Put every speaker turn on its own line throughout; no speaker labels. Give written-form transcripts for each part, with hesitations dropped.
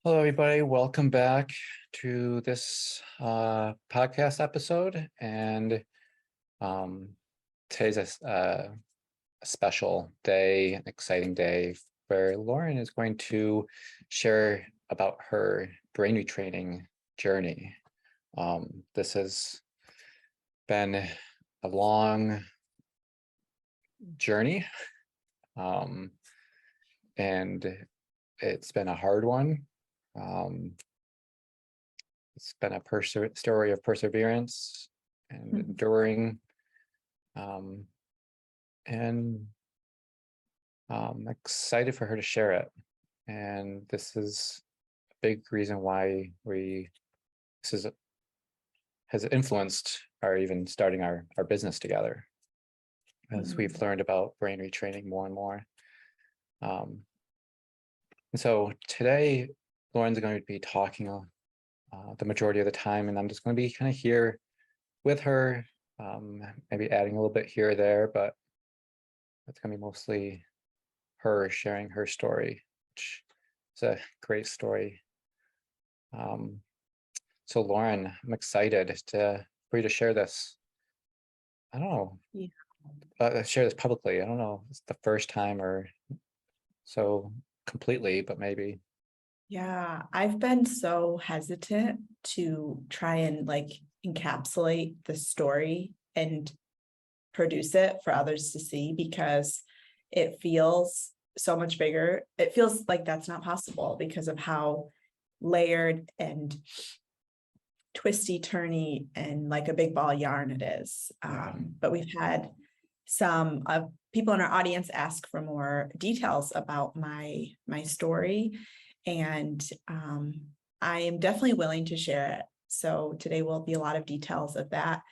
Hello, everybody. Welcome back to this podcast episode. And today's a special day, an exciting day, where Lauren is going to share about her brain retraining journey. This has been a long journey, and it's been a hard one. It's been a story of perseverance and enduring, and I'm excited for her to share it. And this is a big reason why has influenced our even starting our business together, as we've learned about brain retraining more and more. And so today, Lauren's going to be talking the majority of the time, and I'm just going to be kind of here with her, maybe adding a little bit here or there, but it's going to be mostly her sharing her story, which is a great story. So Lauren, I'm excited for you to share this. I don't know, share this publicly. I don't know, it's the first time or so completely, but maybe.
Yeah, I've been so hesitant to try and encapsulate the story and produce it for others to see because it feels so much bigger. It feels like that's not possible because of how layered and twisty, turny, and like a big ball of yarn it is. But we've had some people in our audience ask for more details about my story. And I am definitely willing to share it. So today will be a lot of details of that,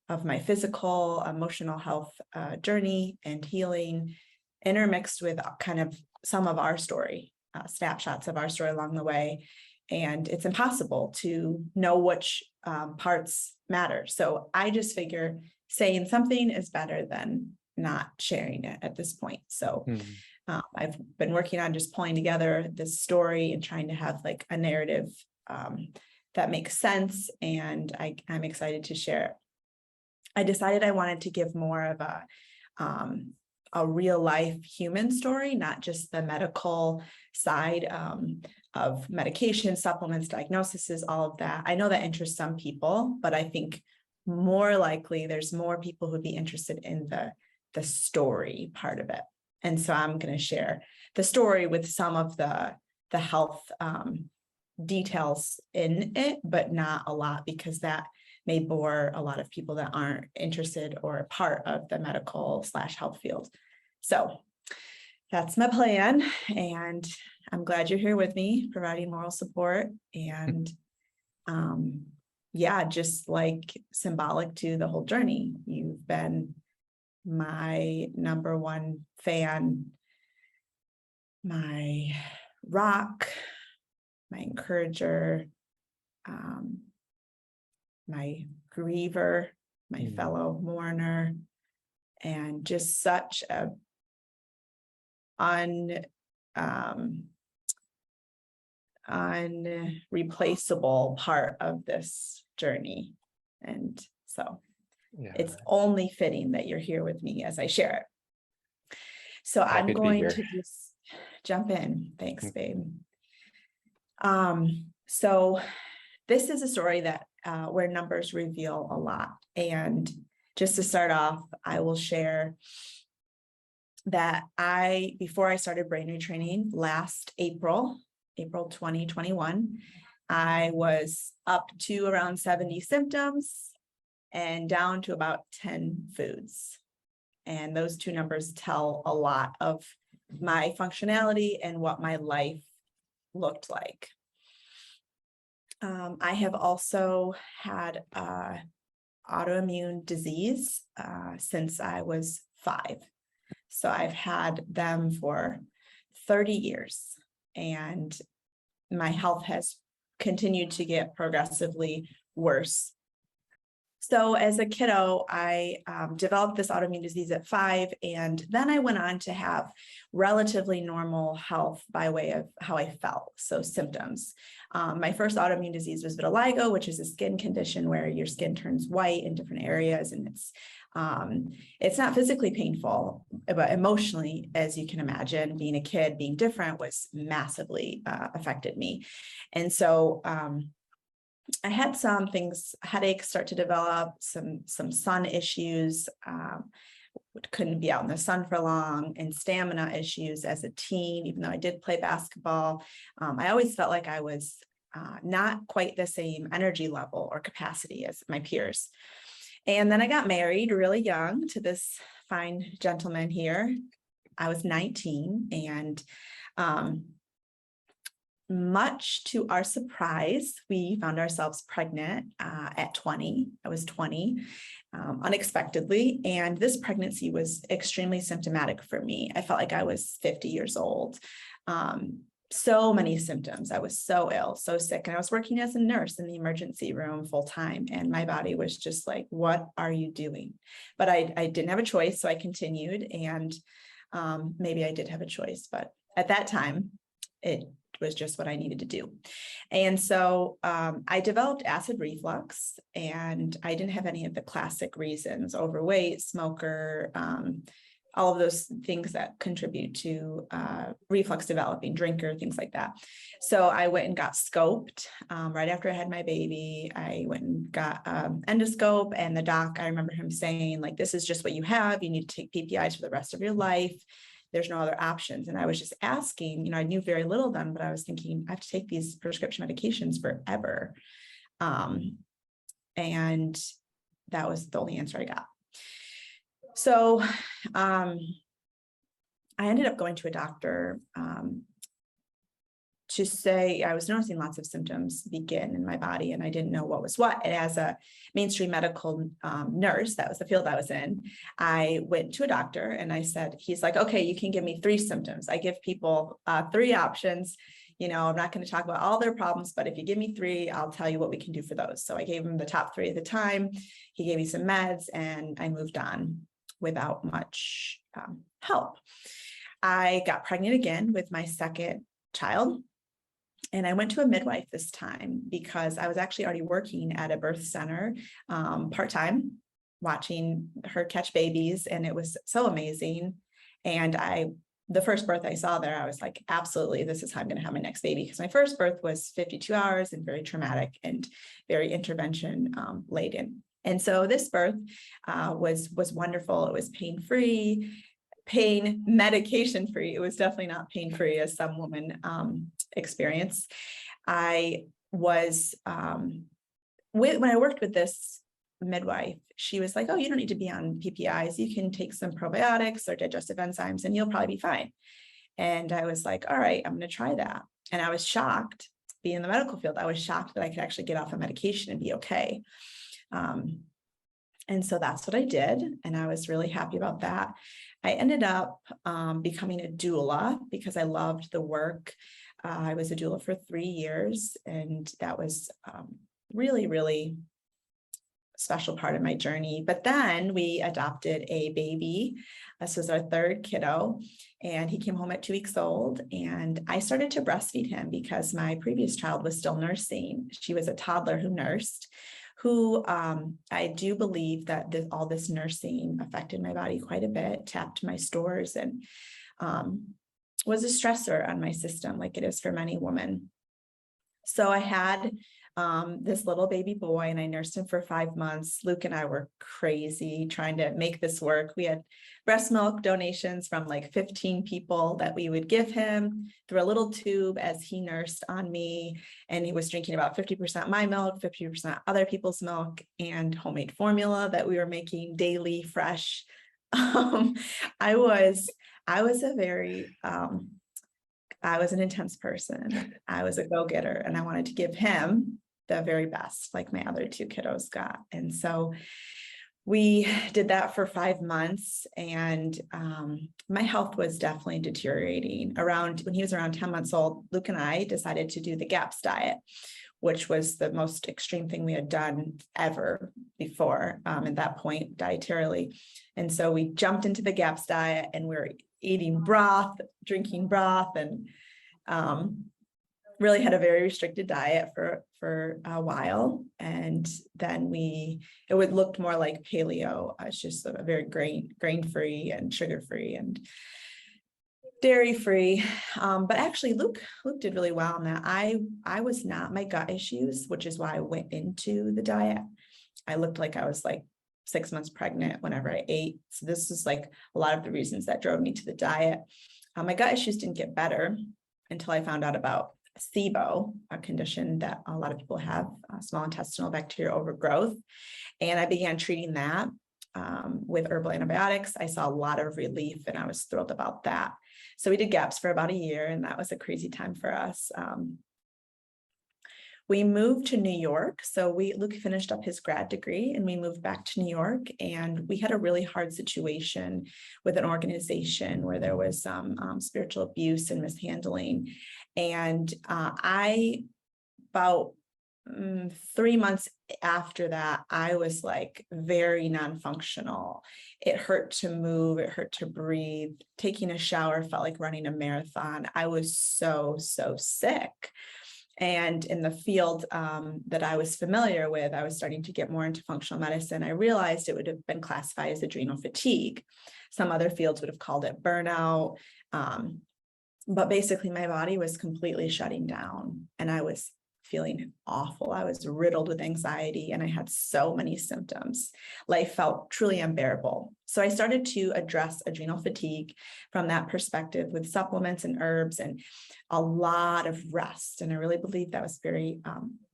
of my physical, emotional health journey and healing, intermixed with kind of some of our story, snapshots of our story along the way. And it's impossible to know which parts matter. So I just figure saying something is better than not sharing it at this point. So I've been working on just pulling together this story and trying to have like a narrative that makes sense. And I'm excited to share it. I decided I wanted to give more of a real life human story, not just the medical side of medication, supplements, diagnoses, all of that. I know that interests some people, but I think more likely there's more people who'd be interested in the story part of it. And so I'm going to share the story with some of the health details in it, but not a lot, because that may bore a lot of people that aren't interested or part of the medical / health field. So that's my plan. And I'm glad you're here with me, providing moral support. And yeah, just like symbolic to the whole journey. You've been my number one fan, my rock, my encourager, my griever, my fellow mourner, and just such a unreplaceable part of this journey. And so it's only fitting that you're here with me as I share it. So I'm going to just jump in. Thanks, babe. So this is a story that where numbers reveal a lot. And just to start off, I will share that before I started brain retraining last April 2021, I was up to around 70 symptoms and down to about 10 foods. And those two numbers tell a lot of my functionality and what my life looked like. I have also had autoimmune disease since I was 5. So I've had them for 30 years, and my health has continued to get progressively worse. So as a kiddo, I developed this autoimmune disease at 5, and then I went on to have relatively normal health by way of how I felt, so symptoms. My first autoimmune disease was vitiligo, which is a skin condition where your skin turns white in different areas, and it's not physically painful, but emotionally, as you can imagine, being a kid, being different was massively affected me. And so I had some things, headaches start to develop, some sun issues, couldn't be out in the sun for long, and stamina issues as a teen, even though I did play basketball. I always felt like I was not quite the same energy level or capacity as my peers. And then I got married really young to this fine gentleman here. I was 19, and much to our surprise, we found ourselves pregnant at 20. I was 20, unexpectedly. And this pregnancy was extremely symptomatic for me. I felt like I was 50 years old. So many symptoms. I was so ill, so sick. And I was working as a nurse in the emergency room full time. And my body was just like, what are you doing? But I didn't have a choice. So I continued. And maybe I did have a choice. But at that time, it was just what I needed to do. And so I developed acid reflux, and I didn't have any of the classic reasons: overweight, smoker, all of those things that contribute to reflux developing, drinker, things like that. So I went and got scoped right after I had my baby. I went and got endoscope, and the doc, I remember him saying, like, this is just what you have. You need to take PPIs for the rest of your life. There's no other options. And I was just asking, I knew very little then, but I was thinking, I have to take these prescription medications forever. And that was the only answer I got. So I ended up going to a doctor to say I was noticing lots of symptoms begin in my body, and I didn't know what was what. And as a mainstream medical nurse, that was the field I was in, I went to a doctor and I said, he's like, okay, you can give me 3 symptoms. I give people 3 options. I'm not going to talk about all their problems, but if you give me 3, I'll tell you what we can do for those. So I gave him the top 3 at the time. He gave me some meds, and I moved on without much help. I got pregnant again with my second child. And I went to a midwife this time because I was actually already working at a birth center part-time, watching her catch babies. And it was so amazing. And the first birth I saw there, I was like, absolutely, this is how I'm going to have my next baby. Because my first birth was 52 hours and very traumatic and very intervention laden. And so this birth was wonderful. It was pain-free, pain medication-free. It was definitely not pain-free as some women experience. I was, when I worked with this midwife, she was like, oh, you don't need to be on PPIs. You can take some probiotics or digestive enzymes and you'll probably be fine. And I was like, all right, I'm going to try that. And I was shocked, being in the medical field, I was shocked that I could actually get off a medication and be okay. And so that's what I did. And I was really happy about that. I ended up becoming a doula because I loved the work. I was a doula for 3 years, and that was really, really special part of my journey. But then we adopted a baby. This was our 3rd kiddo, and he came home at 2 weeks old, and I started to breastfeed him because my previous child was still nursing. She was a toddler who nursed, who I do believe that all this nursing affected my body quite a bit, tapped my stores, and was a stressor on my system, like it is for many women. So I had this little baby boy, and I nursed him for 5 months. Luke and I were crazy trying to make this work. We had breast milk donations from like 15 people that we would give him through a little tube as he nursed on me. And he was drinking about 50% my milk, 50% other people's milk, and homemade formula that we were making daily, fresh. I was an intense person. I was a go-getter, and I wanted to give him the very best, like my other 2 kiddos got. And so we did that for 5 months, and my health was definitely deteriorating. When he was around 10 months old, Luke and I decided to do the GAPS diet, which was the most extreme thing we had done ever before at that point dietarily. And so we jumped into the GAPS diet, and we were eating broth, drinking broth, and really had a very restricted diet for a while. And then it would look more like paleo. It's just a very grain-free and sugar-free and dairy-free. But actually Luke did really well on that. I was not, my gut issues, which is why I went into the diet. I looked like I was like 6 months pregnant whenever I ate. So this is like a lot of the reasons that drove me to the diet. My gut issues didn't get better until I found out about SIBO, a condition that a lot of people have, small intestinal bacterial overgrowth. And I began treating that with herbal antibiotics. I saw a lot of relief, and I was thrilled about that. So we did GAPS for about a year, and that was a crazy time for us. We moved to New York. So Luke finished up his grad degree, and we moved back to New York, and we had a really hard situation with an organization where there was some spiritual abuse and mishandling. And about 3 months after that, I was like very non-functional. It hurt to move, it hurt to breathe. Taking a shower felt like running a marathon. I was so sick. And in the field that I was familiar with, I was starting to get more into functional medicine. I realized it would have been classified as adrenal fatigue. Some other fields would have called it burnout. But basically my body was completely shutting down, and I was feeling awful. I was riddled with anxiety, and I had so many symptoms. Life felt truly unbearable. So I started to address adrenal fatigue from that perspective with supplements and herbs and a lot of rest. And I really believe that was very,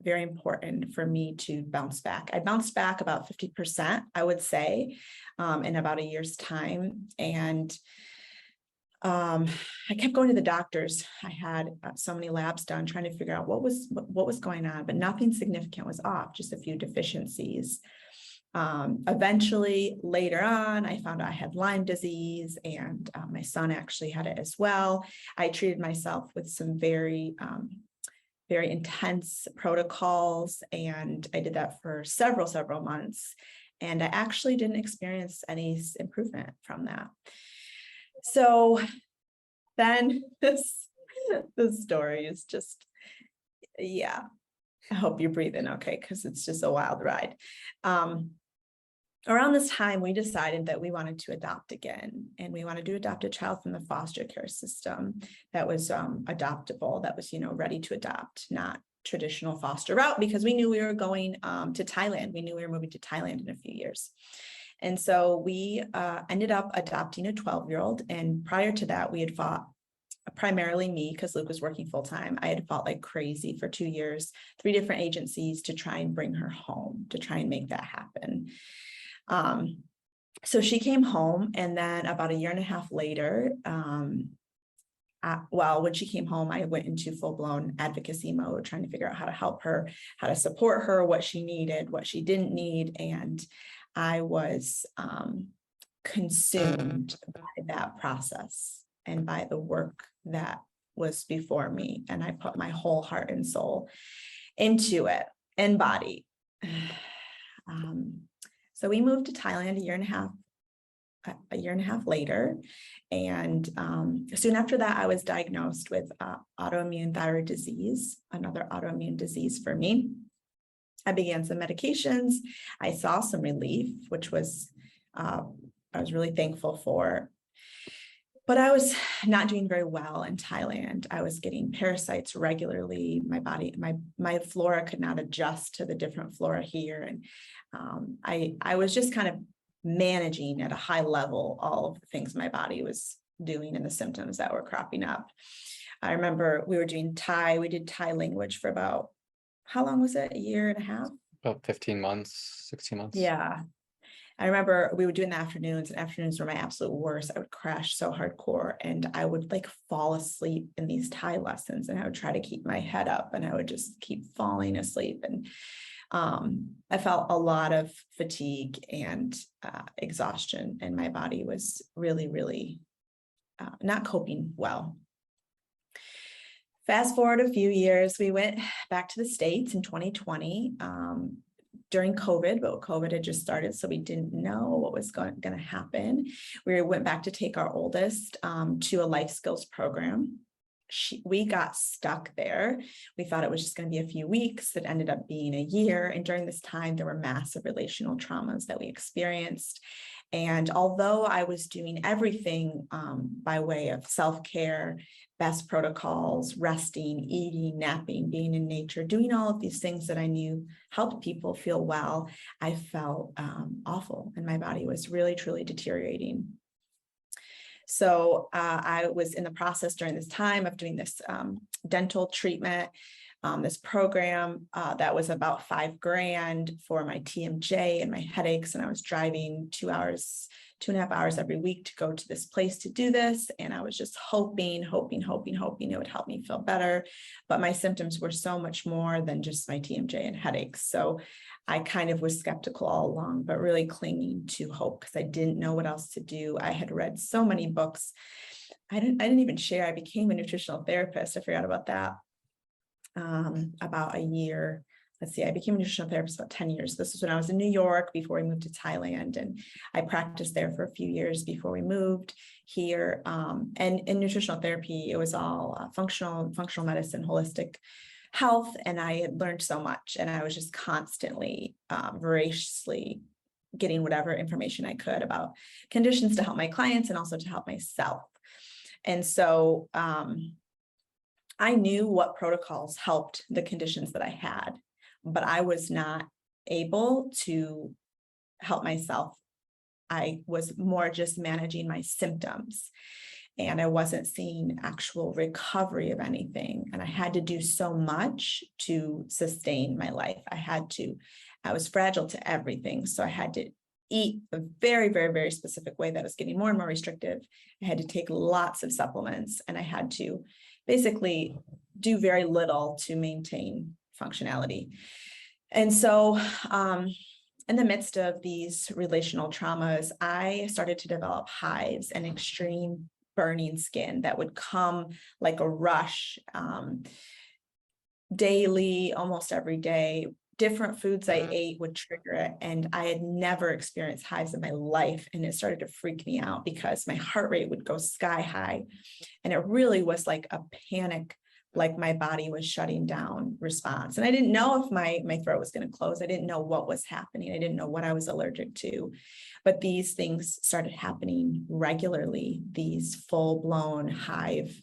very important for me to bounce back. I bounced back about 50%, I would say, in about a year's time. And I kept going to the doctors. I had so many labs done trying to figure out what was going on, but nothing significant was off, just a few deficiencies. Eventually, later on, I found out I had Lyme disease, and my son actually had it as well. I treated myself with some very intense protocols, and I did that for several months. And I actually didn't experience any improvement from that. So then this story is just, yeah, I hope you're breathing okay, because it's just a wild ride. Around this time, we decided that we wanted to adopt again, and we wanted to adopt a child from the foster care system that was adoptable, that was, ready to adopt, not traditional foster route, because we knew we were going to Thailand. We knew we were moving to Thailand in a few years. And so we ended up adopting a 12-year-old. And prior to that, we had fought, primarily me, because Luke was working full-time. I had fought like crazy for 2 years, 3 different agencies to try and bring her home, to try and make that happen. So she came home, and then about a year and a half later, when she came home, I went into full-blown advocacy mode, trying to figure out how to help her, how to support her, what she needed, what she didn't need. And I was consumed by that process and by the work that was before me. And I put my whole heart and soul into it, and body. So we moved to Thailand a year and a half later. And soon after that, I was diagnosed with autoimmune thyroid disease, another autoimmune disease for me. I began some medications. I saw some relief, which was, I was really thankful for. But I was not doing very well in Thailand. I was getting parasites regularly. My body, my flora could not adjust to the different flora here. And I was just kind of managing at a high level all of the things my body was doing and the symptoms that were cropping up. I remember we did Thai language for about, how long was it? A year and a half?
About 15 months, 16 months.
Yeah. I remember we would do in the afternoons, and afternoons were my absolute worst. I would crash so hardcore, and I would like fall asleep in these Thai lessons, and I would try to keep my head up, and I would just keep falling asleep. And I felt a lot of fatigue and exhaustion, and my body was really, really not coping well. Fast forward a few years, we went back to the States in 2020 during COVID, but COVID had just started, so we didn't know what was going to happen. We went back to take our oldest to a life skills program. We got stuck there. We thought it was just going to be a few weeks. It ended up being a year. And during this time, there were massive relational traumas that we experienced. And although I was doing everything by way of self-care, best protocols, resting, eating, napping, being in nature, doing all of these things that I knew helped people feel well, I felt awful, and my body was really, truly deteriorating. So I was in the process during this time of doing this dental treatment, this program that was about $5,000 for my TMJ and my headaches. And I was driving 2.5 hours every week to go to this place to do this. And I was just hoping it would help me feel better. But my symptoms were so much more than just my TMJ and headaches. So I kind of was skeptical all along, but really clinging to hope because I didn't know what else to do. I had read so many books. I didn't even share. I became a nutritional therapist. I forgot about that. About a year. I became a nutritional therapist about 10 years. This was when I was in New York before we moved to Thailand, and I practiced there for a few years before we moved here. And in nutritional therapy, it was all functional medicine, holistic health, and I had learned so much, and I was just constantly, voraciously getting whatever information I could about conditions to help my clients and also to help myself. And so I knew what protocols helped the conditions that I had, but I was not able to help myself. I was more just managing my symptoms, and I wasn't seeing actual recovery of anything. And I had to do so much to sustain my life. I was fragile to everything. So I had to eat a very, very, very specific way that was getting more and more restrictive. I had to take lots of supplements, and I had to basically do very little to maintain functionality. And so in the midst of these relational traumas, I started to develop hives and extreme burning skin that would come like a rush daily, almost every day. Different foods I ate would trigger it. And I had never experienced hives in my life. And it started to freak me out because my heart rate would go sky high. And it really was like a panic, like my body was shutting down response. And I didn't know if my throat was going to close. I didn't know what was happening. I didn't know what I was allergic to. But these things started happening regularly, these full-blown hive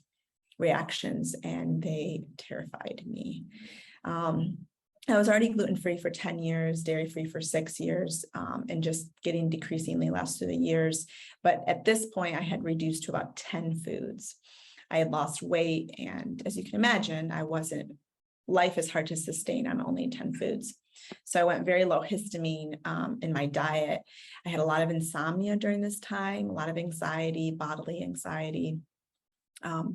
reactions, and they terrified me. I was already gluten-free for 10 years, dairy-free for 6 years, and just getting decreasingly less through the years. But at this point, I had reduced to about 10 foods. I had lost weight, and as you can imagine, life is hard to sustain on only 10 foods. So I went very low histamine in my diet. I had a lot of insomnia during this time, a lot of anxiety, bodily anxiety.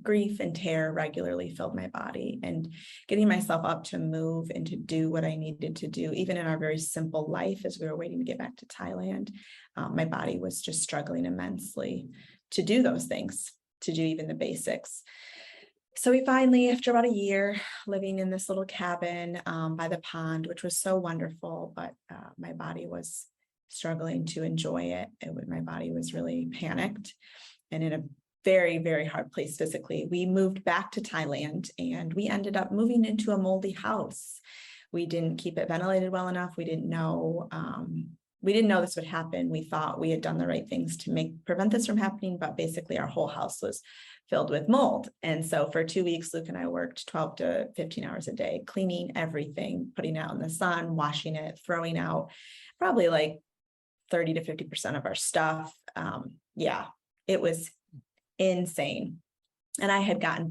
Grief and terror regularly filled my body, and getting myself up to move and to do what I needed to do, even in our very simple life as we were waiting to get back to Thailand, my body was just struggling immensely to do those things, to do even the basics. So we finally, after about a year living in this little cabin by the pond, which was so wonderful, but my body was struggling to enjoy it. My body was really panicked and in a very, very hard place physically. We moved back to Thailand, and we ended up moving into a moldy house. We didn't keep it ventilated well enough. We didn't know this would happen. We thought we had done the right things to prevent this from happening, but basically our whole house was filled with mold. And so for 2 weeks, Luke and I worked 12 to 15 hours a day, cleaning everything, putting it out in the sun, washing it, throwing out probably like 30 to 50% of our stuff. It was insane. And I had gotten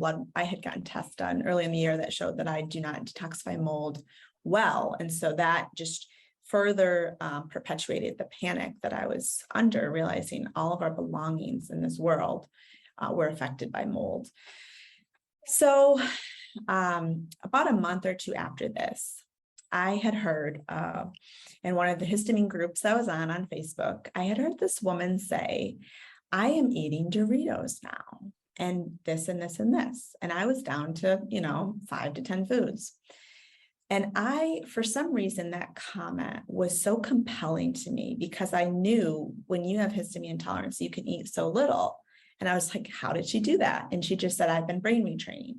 tests done early in the year that showed that I do not detoxify mold well. And so that just further perpetuated the panic that I was under, realizing all of our belongings in this world were affected by mold. So about a month or two after this, I had heard in one of the histamine groups I was on Facebook, I had heard this woman say, "I am eating Doritos now." and this and this and this. And I was down to, 5 to 10 foods. And for some reason, that comment was so compelling to me because I knew when you have histamine intolerance, you can eat so little. And I was like, how did she do that? And she just said, I've been brain retraining.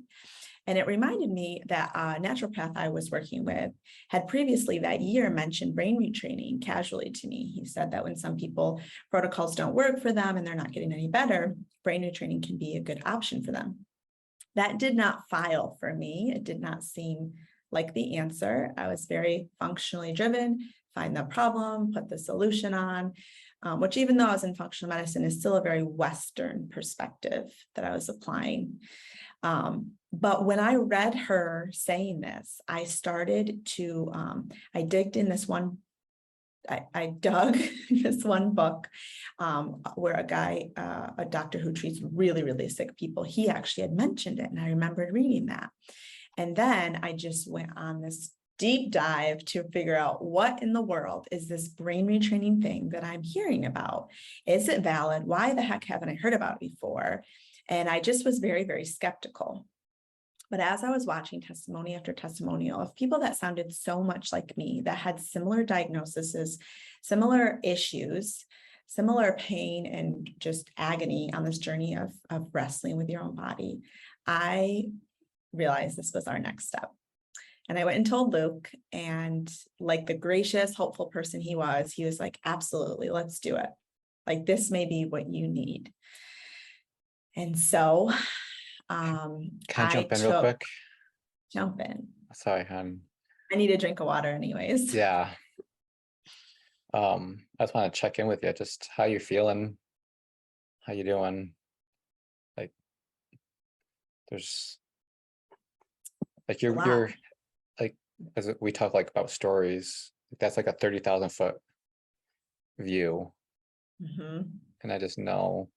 And it reminded me that a naturopath I was working with had previously that year mentioned brain retraining casually to me. He said that when some people, protocols don't work for them and they're not getting any better, brain retraining can be a good option for them. That did not file for me. It did not seem like the answer. I was very functionally driven, find the problem, put the solution on, which even though I was in functional medicine is still a very Western perspective that I was applying. But when I read her saying this, I started to, I digged in this one, I dug this one book where a doctor who treats really, really sick people, he actually had mentioned it. And I remembered reading that. And then I just went on this deep dive to figure out what in the world is this brain retraining thing that I'm hearing about? Is it valid? Why the heck haven't I heard about it before? And I just was very, very skeptical. But as I was watching testimony after testimonial of people that sounded so much like me, that had similar diagnoses, similar issues, similar pain, and just agony on this journey of wrestling with your own body, I realized this was our next step. And I went and told Luke, and like the gracious, hopeful person he was like, absolutely, let's do it. Like, this may be what you need. And so
Can I jump in real quick?
Jump in.
Sorry, hon.
I need a drink of water anyways.
Yeah. I just want to check in with you, just how you feeling, how you doing? Like, there's like you're like, as we talk like about stories, that's like a 30,000 foot view. And I just know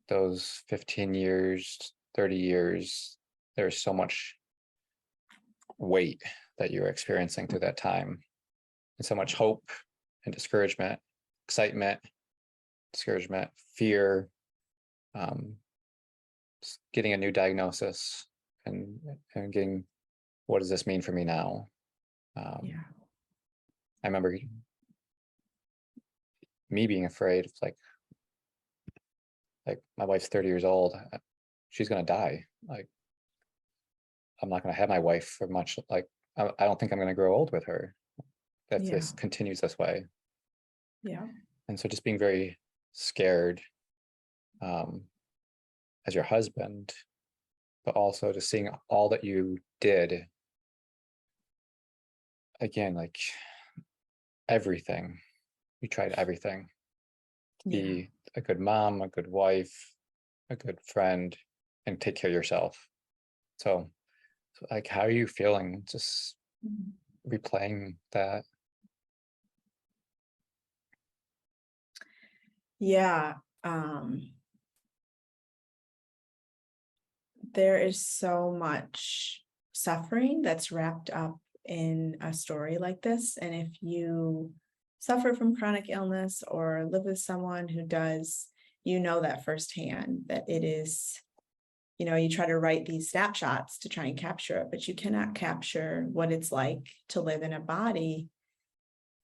those 15 years, 30 years, there's so much weight that you're experiencing through that time, and so much hope and discouragement, excitement, discouragement, fear, getting a new diagnosis and getting, what does this mean for me now?
Yeah.
I remember me being afraid of like my wife's 30 years old. She's going to die. Like, I'm not going to have my wife for much. Like, I don't think I'm going to grow old with her if this continues this way.
Yeah.
And so just being very scared as your husband, but also just seeing all that you did. Again, like everything, you tried everything. Be a good mom, a good wife, a good friend, and take care of yourself. So like, how are you feeling just replaying that?
Yeah. There is so much suffering that's wrapped up in a story like this. And if you suffer from chronic illness or live with someone who does, you know that firsthand, that it is, you try to write these snapshots to try and capture it, but you cannot capture what it's like to live in a body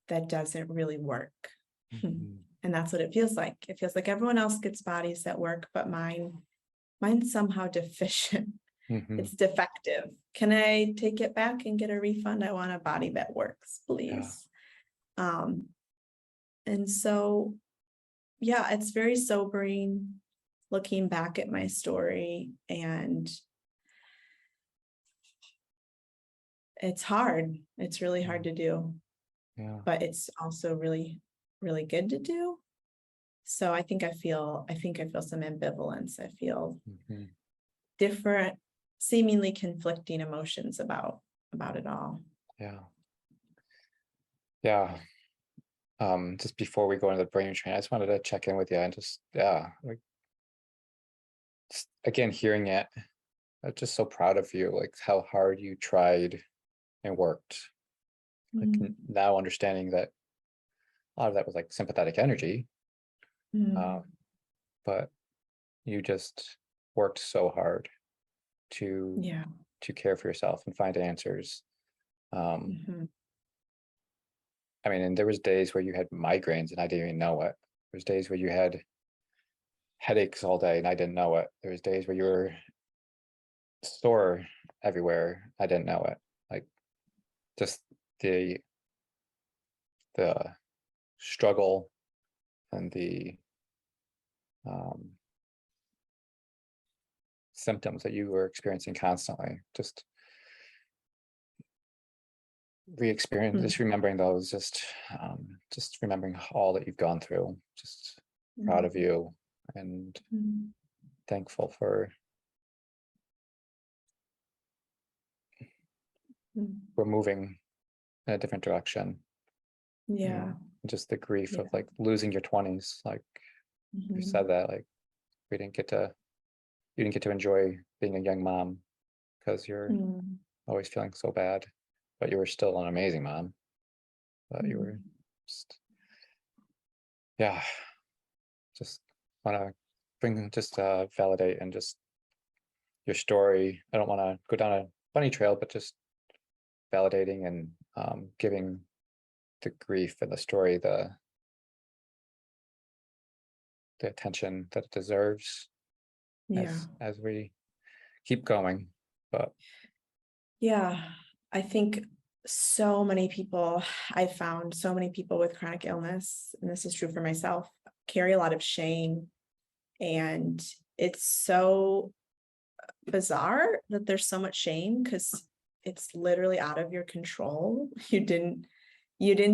that doesn't really work. And that's what it feels like. It feels like everyone else gets bodies that work, but mine's somehow deficient. It's defective. Can I take it back and get a refund? I want a body that works, please. And so, yeah, it's very sobering looking back at my story, and it's hard. It's really hard to do, but it's also really, really good to do. So I think I feel some ambivalence. I feel different, seemingly conflicting emotions about it all.
Just before we go into the brain training, I just wanted to check in with you and just like, just, again, hearing it, I'm just so proud of you, like how hard you tried and worked. Like now understanding that a lot of that was like sympathetic energy, but you just worked so hard to
Yeah.
care for yourself and find answers.
Mhm.
I mean, and there was days where you had migraines and I didn't even know it. There's days where you had headaches all day and I didn't know it. There was days where you were sore everywhere. I didn't know it. Like, just the struggle and the symptoms that you were experiencing constantly. Just just remembering those, just remembering all that you've gone through. Just proud of you and
Mhm.
thankful for
Mhm.
we're moving in a different direction.
Yeah.
Just the grief
Yeah.
of like losing your 20s, like you
Mhm.
said that, like you didn't get to enjoy being a young mom because you're
Mhm.
always feeling so bad, but you were still an amazing mom. But you were just, yeah, just want to validate and just your story. I don't want to go down a funny trail, but just validating and giving the grief and the story the attention that it deserves
Yeah.
as we keep going. But
Yeah. I think so many people, I found so many people with chronic illness, and this is true for myself, carry a lot of shame. And it's so bizarre that there's so much shame because it's literally out of your control. You didn't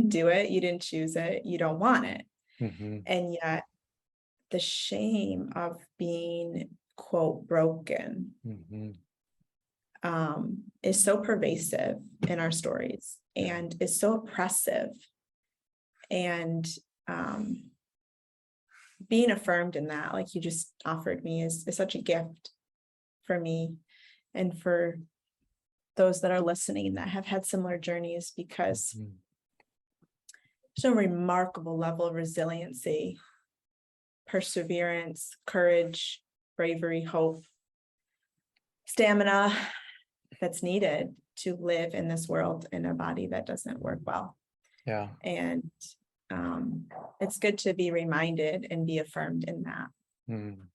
do it, you didn't choose it, you don't want it.
mhm,
And yet the shame of being quote broken
mhm,
is so pervasive in our stories
yeah,
and is so oppressive. And um, being affirmed in that, like you just offered me, is such a gift for me and for those that are listening that have had similar journeys, because
mhm,
there's a remarkable level of resiliency, perseverance, courage, bravery, hope, stamina that's needed to live in this world in a body that doesn't work well.
yeah.
And it's good to be reminded and be affirmed in that.
Mm.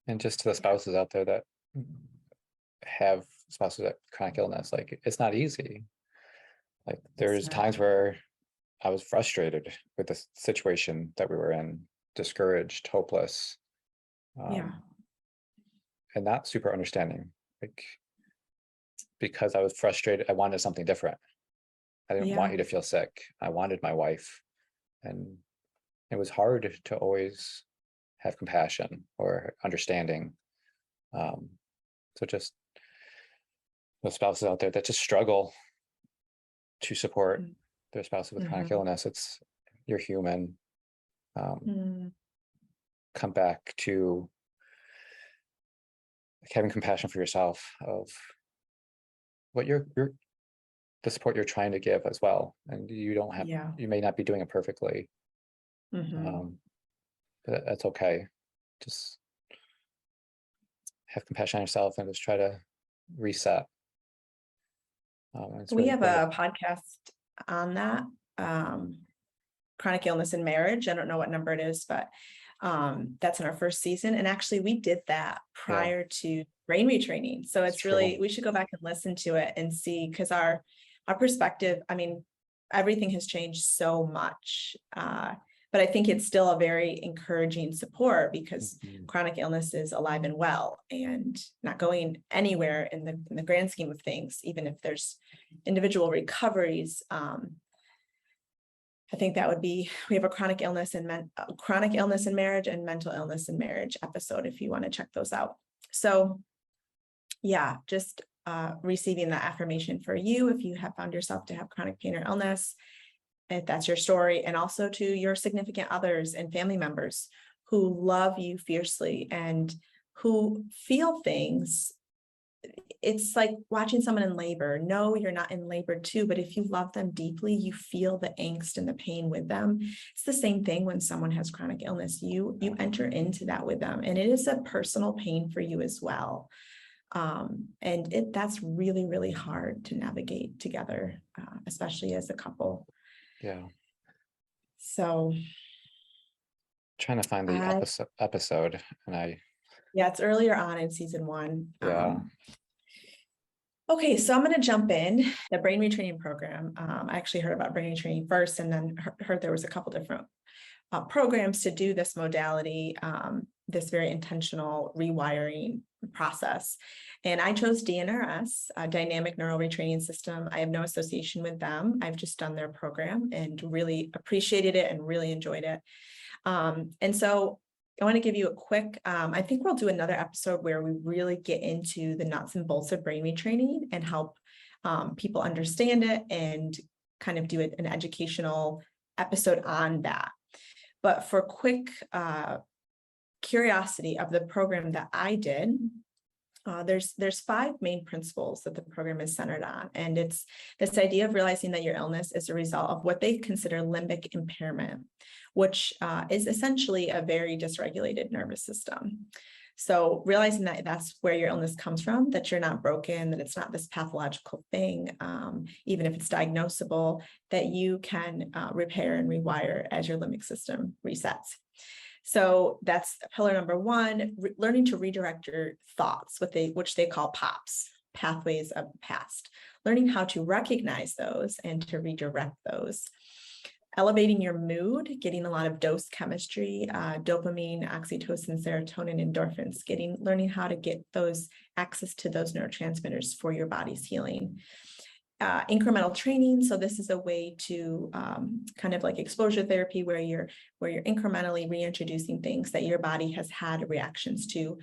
And just to the spouses out there that have spouses with chronic illness, like it's not easy. Like
It's
there's
not.
times where I was frustrated with the situation that we were in, discouraged, hopeless,
Yeah.
and not super understanding. Like because I was frustrated, I wanted something different. I didn't want
Yeah.
you to feel sick. I wanted my wife, and it was hard to always have compassion or understanding. Um, so just the spouses out there that just struggle to support their spouse with chronic
Mhm.
illness, you're human.
Mm.
Come back to like, having compassion for yourself of what you're the support you're trying to give as well, and
Yeah.
you may not be doing it perfectly,
Mhm.
but that's okay. Just have compassion on yourself and just try to reset. It's
We
really
have
cool.
a podcast on that, chronic illness in marriage. I don't know what number it is, but that's in our first season. And actually we did that
Yeah,
prior to brain retraining. So
it's
it's
true.
really, we should go back and listen to it and see, because our perspective, I mean, everything has changed so much. But I think it's still a very encouraging support, because
Mhm.
chronic illness is alive and well and not going anywhere in the grand scheme of things, even if there's individual recoveries. I think that would be, we have a chronic illness in marriage and mental illness in marriage episode, if you want to check those out. So yeah, just receiving that affirmation for you if you have found yourself to have chronic pain or illness, if that's your story, and also to your significant others and family members who love you fiercely and who feel things it's like watching someone in labor. No, you're not in labor too, but if you love them deeply, you feel the angst and the pain with them. It's the same thing when someone has chronic illness. You enter into that with them, and it is a personal pain for you as well. And that's really, really hard to navigate together, especially as a couple.
Yeah.
So
Trying to find the episode, and
yeah, it's earlier on in season 1.
Yeah.
Okay, so I'm going to jump in the brain retraining program. I actually heard about brain retraining first, and then heard there was a couple different programs to do this modality, this very intentional rewiring process. And I chose DNRS, Dynamic Neural Retraining System. I have no association with them. I've just done their program and really appreciated it and really enjoyed it. And so I want to give you a quick, I think we'll do another episode where we really get into the nuts and bolts of brain retraining and help people understand it and kind of do an educational episode on that. But for quick curiosity of the program that I did, there's 5 main principles that the program is centered on. And it's this idea of realizing that your illness is a result of what they consider limbic impairment, which is essentially a very dysregulated nervous system. So realizing that that's where your illness comes from, that you're not broken, that it's not this pathological thing, even if it's diagnosable, that you can repair and rewire as your limbic system resets. So that's pillar number 1, learning to redirect your thoughts, which they call POPs, pathways of the past, learning how to recognize those and to redirect those. Elevating your mood, getting a lot of dose chemistry, dopamine, oxytocin, serotonin, endorphins, learning how to get those access to those neurotransmitters for your body's healing. Incremental training. So this is a way to kind of like exposure therapy where you're incrementally reintroducing things that your body has had reactions to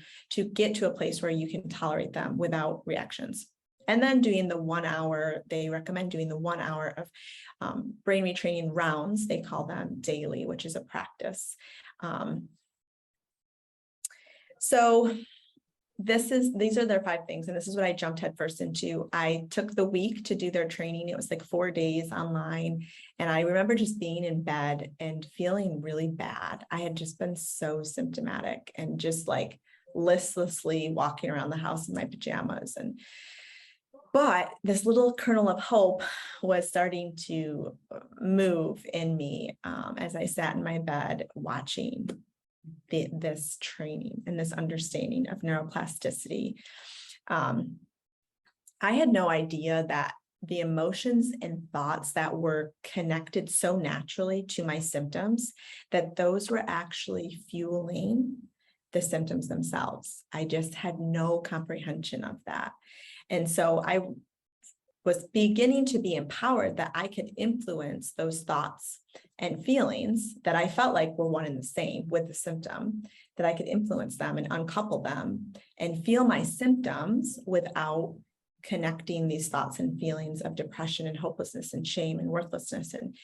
get to a place where you can tolerate them without reactions. And then doing the 1 hour, they recommend doing the 1 hour of brain retraining rounds. They call them daily, which is a practice. So these are their 5 things. And this is what I jumped headfirst into. I took the week to do their training. It was like 4 days online. And I remember just being in bed and feeling really bad. I had just been so symptomatic and just like listlessly walking around the house in my pajamas. But this little kernel of hope was starting to move in me as I sat in my bed watching this training and this understanding of neuroplasticity. I had no idea that the emotions and thoughts that were connected so naturally to my symptoms, that those were actually fueling the symptoms themselves. I just had no comprehension of that. And so I was beginning to be empowered that I could influence those thoughts and feelings that I felt like were one and the same with the symptom, that I could influence them and uncouple them and feel my symptoms without connecting these thoughts and feelings of depression and hopelessness and shame and worthlessness. And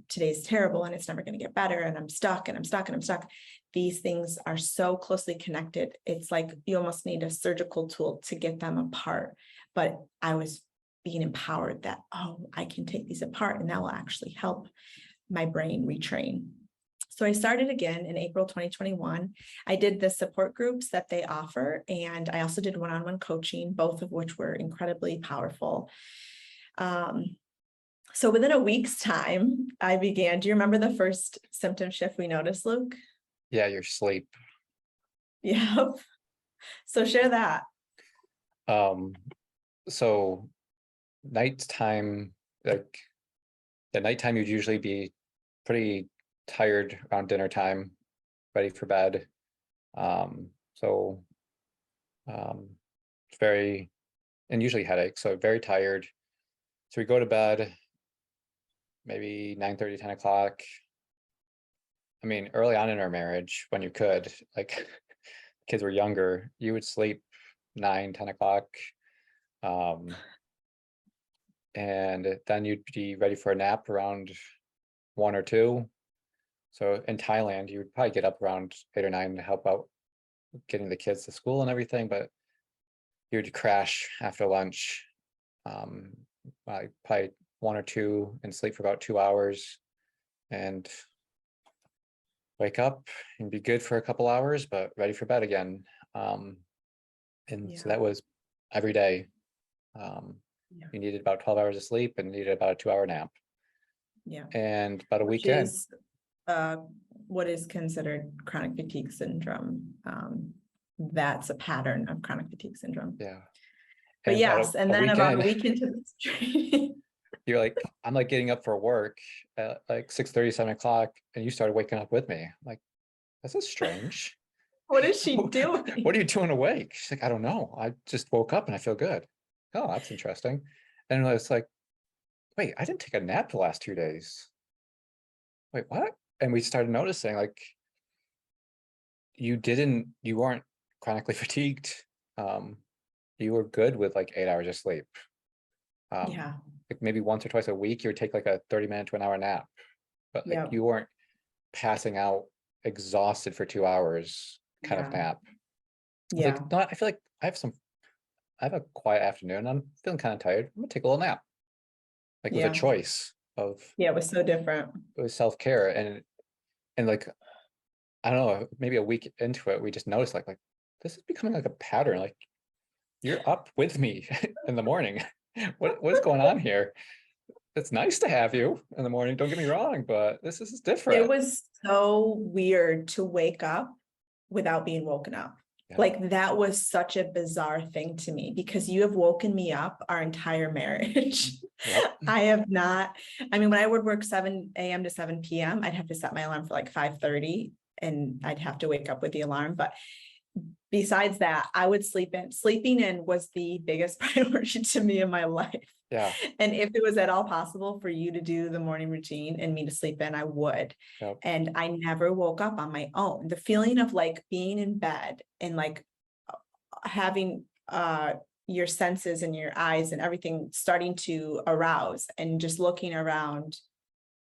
today's terrible and it's never going to get better. And I'm stuck and I'm stuck and I'm stuck. These things are so closely connected. It's like you almost need a surgical tool to get them apart. But I was being empowered that, oh, I can take these apart and that will actually help my brain retrain. So I started again in April 2021. I did the support groups that they offer, and I also did one-on-one coaching, both of which were incredibly powerful. So within a week's time, I began, do you remember the first symptom shift we noticed, Luke?
Yeah, your sleep.
Yep. So share that.
So nighttime, like the nighttime, you'd usually be pretty tired around dinner time, ready for bed. It's very, and usually headache, so very tired. So we go to bed maybe 9:30, 10 o'clock. I mean, early on in our marriage, when you could, like kids were younger, you would sleep 9, 10 o'clock. And then you'd be ready for a nap around 1 or 2. So in Thailand, you would probably get up around 8 or 9 to help out getting the kids to school and everything. But you would crash after lunch, probably 1 or 2 and sleep for about 2 hours, and wake up and be good for a couple hours, but ready for bed again. And so
Yeah.
that was every day.
Yeah.
You needed about 12 hours of sleep and needed about a 2-hour nap.
Yeah.
And about a
Which
weekend.
is what is considered chronic fatigue syndrome. That's a pattern of chronic fatigue syndrome.
Yeah.
But
And
yes, and
a
then about a
weekend,
week into this training,
you're like, I'm like getting up for work at like 6:30, 7 o'clock, and you started waking up with me. I'm like, this is strange.
what is she doing?
What are you doing awake? She's like, I don't know. I just woke up and I feel good. Oh, that's interesting. And it's like, wait, I didn't take a nap the last 2 days. Wait, what? And we started noticing like you weren't chronically fatigued. You were good with like 8 hours of sleep.
Yeah.
Like maybe once or twice a week, you would take like a 30-minute to an hour nap, but like
Yeah.
you weren't passing out exhausted for 2 hours kind of
Yeah.
nap. It's
Yeah.
like, no, I feel like I have a quiet afternoon. I'm feeling kind of tired. I'm gonna take a little nap. Like with a
Yeah.
choice of
Yeah. It was so different.
it was self-care. And like, I don't know, maybe a week into it, we just noticed like this is becoming like a pattern. Like you're up with me in the morning. What's going on here? It's nice to have you in the morning, don't get me wrong, but this is
It
different.
was so weird to wake up without being woken up.
Yeah.
Like that was such a bizarre thing to me because you have woken me up our entire marriage.
Yep.
I have not. I mean, when I would work 7 a.m. to 7 p.m., I'd have to set my alarm for like 5:30 and I'd have to wake up with the alarm. But besides that, I would sleep in. Sleeping in was the biggest priority to me in my life.
Yeah.
And if it was at all possible for you to do the morning routine and me to sleep in, I would.
Yep.
And I never woke up on my own. The feeling of like being in bed and like having your senses and your eyes and everything starting to arouse and just looking around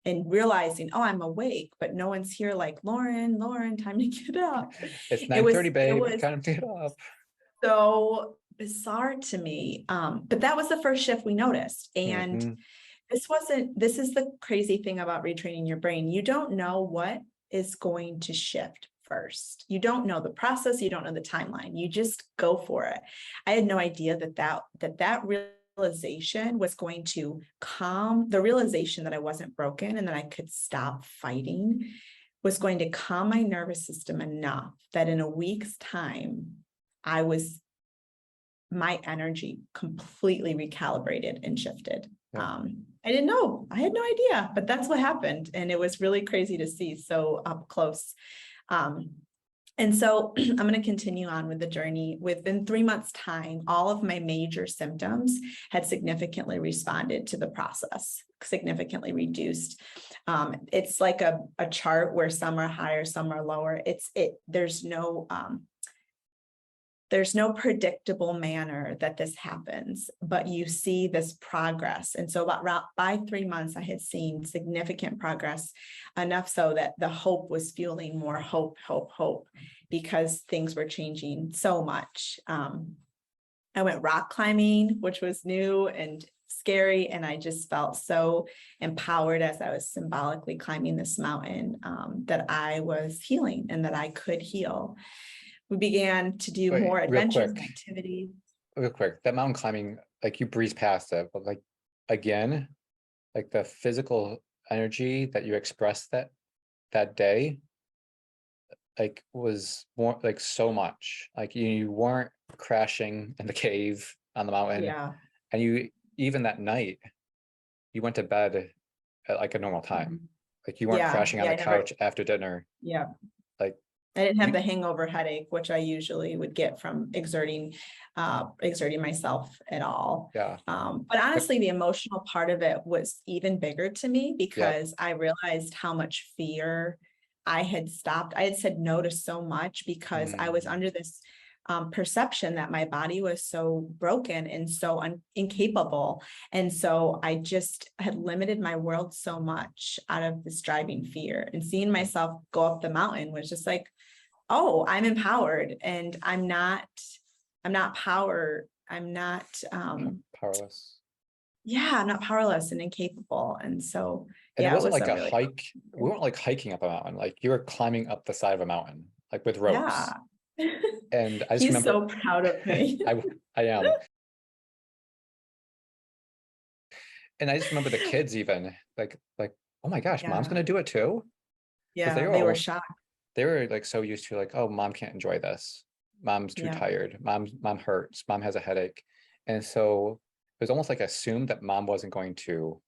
and realizing, oh, I'm awake, but no one's here. Like, Lauren, time to get up.
It's
It was
9:30, babe.
it was
Kind of get up.
so bizarre to me. But that was the first shift we noticed. And
Mhm.
this is the crazy thing about retraining your brain. You don't know what is going to shift first. You don't know the process. You don't know the timeline. You just go for it. I had no idea that realization was going to calm the realization that I wasn't broken and that I could stop fighting was going to calm my nervous system enough that in a week's time, my energy completely recalibrated and shifted.
Yeah.
I didn't know, I had no idea, but that's what happened. And it was really crazy to see so up close. And so I'm going to continue on with the journey. Within 3 months' time, all of my major symptoms had significantly responded to the process, significantly reduced. It's like a chart where some are higher, some are lower. There's no predictable manner that this happens, but you see this progress. And so by 3 months, I had seen significant progress, enough so that the hope was fueling more hope, because things were changing so much. I went rock climbing, which was new and scary. And I just felt so empowered as I was symbolically climbing this mountain, that I was healing and that I could heal. We began to do more adventures and activities.
Real quick, that mountain climbing, like you breeze past it, but like again, like the physical energy that you expressed that day, like was more like so much. Like you weren't crashing in the cave on the mountain.
Yeah.
And you even that night, you went to bed at like a normal time.
Mhm.
Like you weren't crashing on the couch after dinner.
Yeah.
Like
I didn't have the hangover headache, which I usually would get from exerting myself at all.
Yeah.
But honestly, the emotional part of it was even bigger to me because I realized how much fear I had said no to so much because I was under this perception that my body was so broken and so incapable. And so I just had limited my world so much out of this driving fear, and seeing myself go up the mountain was just like, oh, I'm empowered and I'm not I'm not power, I'm not,
Powerless.
yeah, I'm not powerless and incapable. And so,
And it
yeah, it
wasn't
was
like
a
a
really,
hike. We weren't like hiking up a mountain. Like you were climbing up the side of a mountain, like with ropes.
yeah.
And I just
He's
remember,
so proud of me.
I am. And I just remember the kids even like, oh my gosh, mom's
Yeah,
gonna do it too. Because
yeah, they were shocked.
they were like so used to like, oh, mom can't enjoy this. Mom's too
Yeah.
tired. Mom hurts. Mom has a headache. And so it was almost like assumed that mom wasn't going to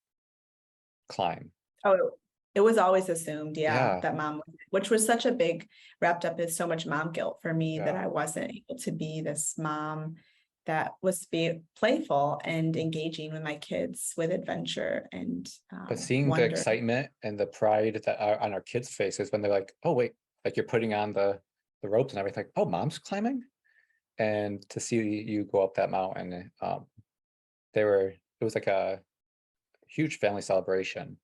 climb.
Oh, it was always assumed, yeah,
Yeah.
that mom, which was such a big, wrapped up in so much mom guilt for me that
Yeah.
I wasn't able to be this mom that was be playful and engaging with my kids with adventure and
But seeing the
wonder.
excitement and the pride that are on our kids' faces when they're like, oh wait, like you're putting on the ropes and everything, like, oh, mom's climbing. And to see you go up that mountain, it was like a huge family celebration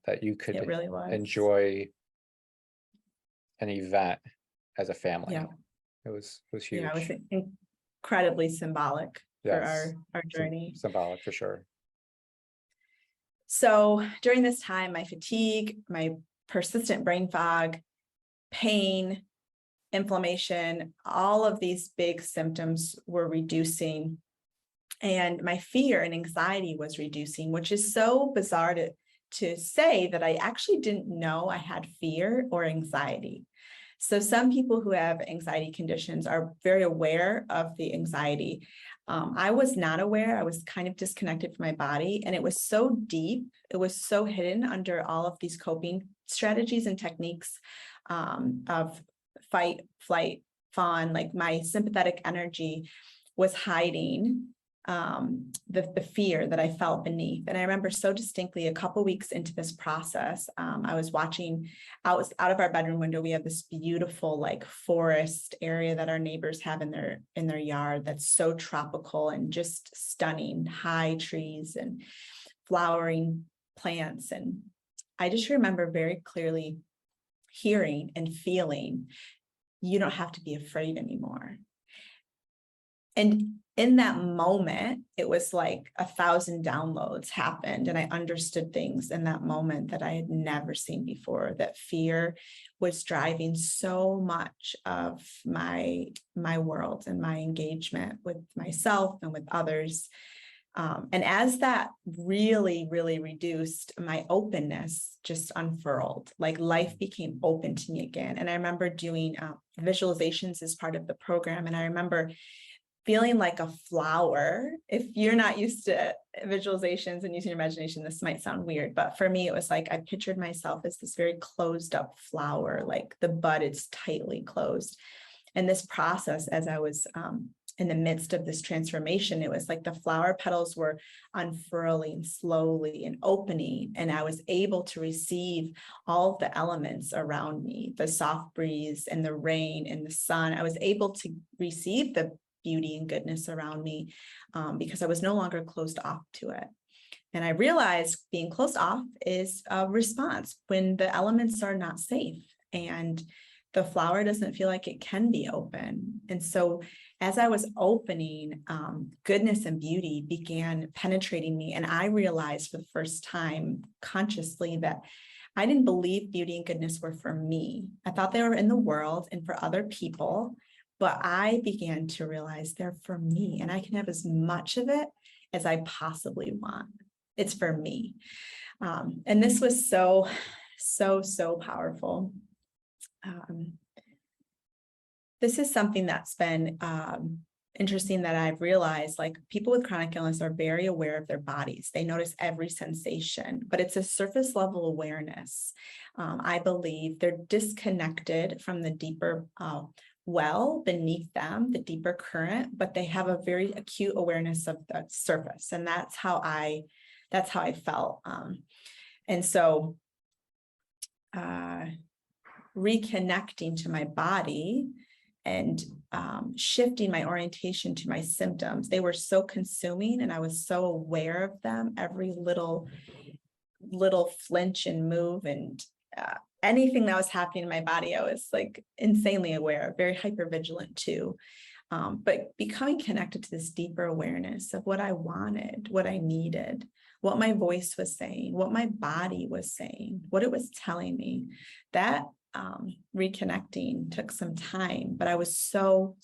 that you
It
could
really was.
enjoy an event as a
Yeah,
family. It was
yeah, it was
huge.
incredibly symbolic for
Yes,
our journey.
symbolic for sure.
So during this time, my fatigue, my persistent brain fog, pain, inflammation, all of these big symptoms were reducing. And my fear and anxiety was reducing, which is so bizarre to say that I actually didn't know I had fear or anxiety. So some people who have anxiety conditions are very aware of the anxiety. I was not aware. I was kind of disconnected from my body, and it was so deep. It was so hidden under all of these coping strategies and techniques of fight, flight, fawn. Like my sympathetic energy was hiding the fear that I felt beneath. And I remember so distinctly a couple weeks into this process, I was watching out of our bedroom window. We have this beautiful like forest area that our neighbors have in their yard that's so tropical and just stunning, high trees and flowering plants. And I just remember very clearly hearing and feeling, you don't have to be afraid anymore. And in that moment, it was like 1,000 downloads happened, and I understood things in that moment that I had never seen before. That fear was driving so much of my world and my engagement with myself and with others. And as that really, really reduced, my openness just unfurled. Like life became open to me again. And I remember doing visualizations as part of the program, and I remember feeling like a flower. If you're not used to visualizations and using your imagination, this might sound weird, but for me, it was like I pictured myself as this very closed up flower, like the bud is tightly closed. And this process, as I was in the midst of this transformation, it was like the flower petals were unfurling slowly and opening, and I was able to receive all the elements around me, the soft breeze and the rain and the sun. I was able to receive the beauty and goodness around me because I was no longer closed off to it. And I realized being closed off is a response when the elements are not safe and the flower doesn't feel like it can be open. And so as I was opening, goodness and beauty began penetrating me. And I realized for the first time consciously that I didn't believe beauty and goodness were for me. I thought they were in the world and for other people. But I began to realize they're for me, and I can have as much of it as I possibly want. It's for me. And this was so, so, so powerful. This is something that's been interesting that I've realized, like people with chronic illness are very aware of their bodies. They notice every sensation, but it's a surface level awareness. I believe they're disconnected from the deeper well beneath them, the deeper current, but they have a very acute awareness of the surface. And that's how I felt. And so reconnecting to my body and shifting my orientation to my symptoms. They were so consuming and I was so aware of them, every little flinch and move and anything that was happening in my body, I was like insanely aware, very hypervigilant too. But becoming connected to this deeper awareness of what I wanted, what I needed, what my voice was saying, what my body was saying, what it was telling me, that reconnecting took some time, but I was so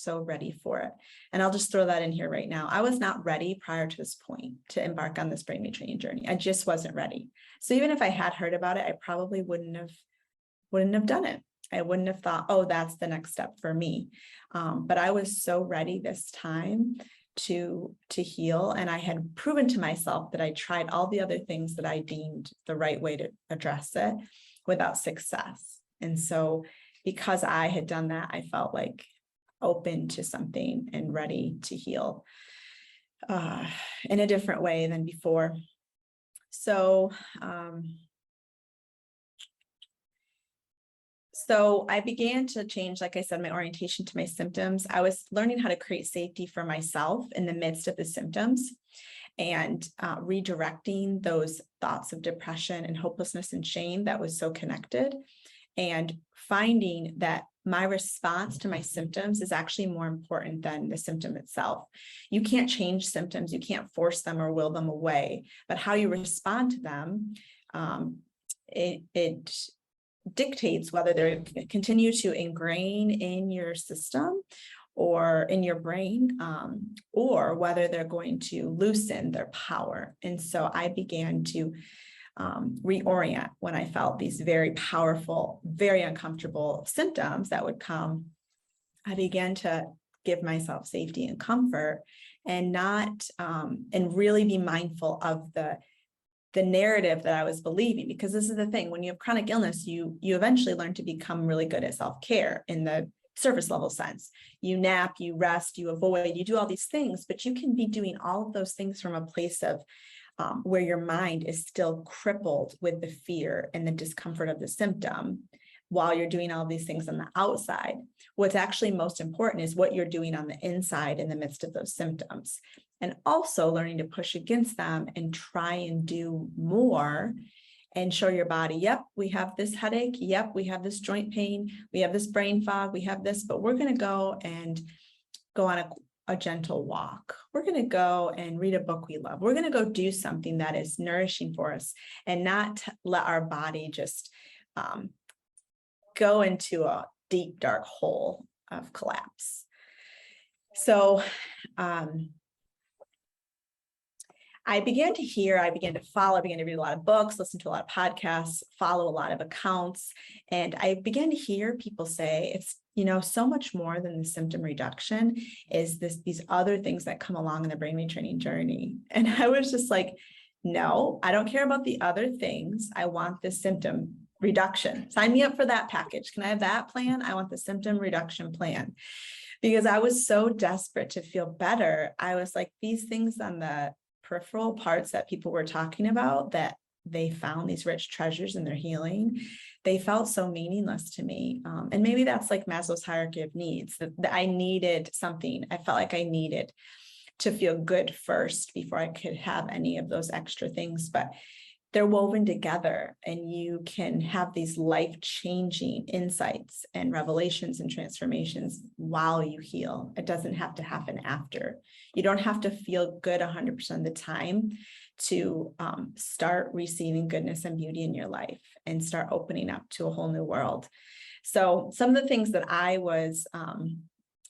ready for it. And I'll just throw that in here right now. I was not ready prior to this point to embark on this brain retraining journey. I just wasn't ready. So even if I had heard about it, I probably wouldn't have done it. I wouldn't have thought, oh, that's the next step for me. But I was so ready this time to heal. And I had proven to myself that I tried all the other things that I deemed the right way to address it without success. And so because I had done that, I felt like open to something and ready to heal in a different way than before. So I began to change, like I said, my orientation to my symptoms. I was learning how to create safety for myself in the midst of the symptoms, and redirecting those thoughts of depression and hopelessness and shame that was so connected, and finding that my response to my symptoms is actually more important than the symptom itself. You can't change symptoms, you can't force them or will them away, but how you respond to them, it dictates whether they continue to ingrain in your system or in your brain, or whether they're going to loosen their power. And so I began to reorient when I felt these very powerful, very uncomfortable symptoms that would come. I began to give myself safety and comfort, and not, and really be mindful of the narrative that I was believing, because this is the thing, when you have chronic illness, you eventually learn to become really good at self-care in the surface level sense. You nap, you rest, you avoid, you do all these things, but you can be doing all of those things from a place of where your mind is still crippled with the fear and the discomfort of the symptom, while you're doing all these things on the outside. What's actually most important is what you're doing on the inside in the midst of those symptoms. And also learning to push against them and try and do more, and show your body, yep, we have this headache, yep, we have this joint pain, we have this brain fog, we have this, but we're going to go on a gentle walk. We're going to go and read a book we love. We're going to go do something that is nourishing for us, and not let our body just go into a deep, dark hole of collapse. So I began to hear, I began to follow, I began to read a lot of books, listen to a lot of podcasts, follow a lot of accounts. And I began to hear people say, it's, so much more than the symptom reduction is these other things that come along in the brain retraining journey. And I was just like, no, I don't care about the other things. I want the symptom reduction. Sign me up for that package. Can I have that plan? I want the symptom reduction plan. Because I was so desperate to feel better. I was like, these things on the peripheral parts that people were talking about, that they found these rich treasures in their healing, they felt so meaningless to me. And maybe that's like Maslow's hierarchy of needs, that I needed something. I felt like I needed to feel good first before I could have any of those extra things. But they're woven together, and you can have these life-changing insights and revelations and transformations while you heal. It doesn't have to happen after. You don't have to feel good 100% of the time to start receiving goodness and beauty in your life and start opening up to a whole new world. So some of the things that I was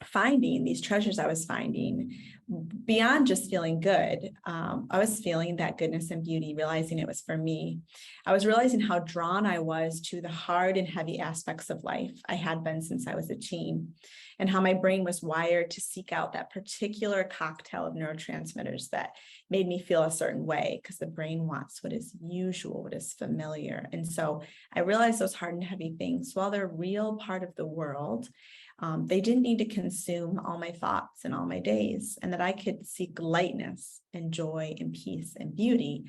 finding, these treasures I was finding, beyond just feeling good, I was feeling that goodness and beauty, realizing it was for me. I was realizing how drawn I was to the hard and heavy aspects of life. I had been since I was a teen, and how my brain was wired to seek out that particular cocktail of neurotransmitters that made me feel a certain way, because the brain wants what is usual, what is familiar. And so I realized those hard and heavy things, while they're a real part of the world, they didn't need to consume all my thoughts and all my days, and that I could seek lightness and joy and peace and beauty.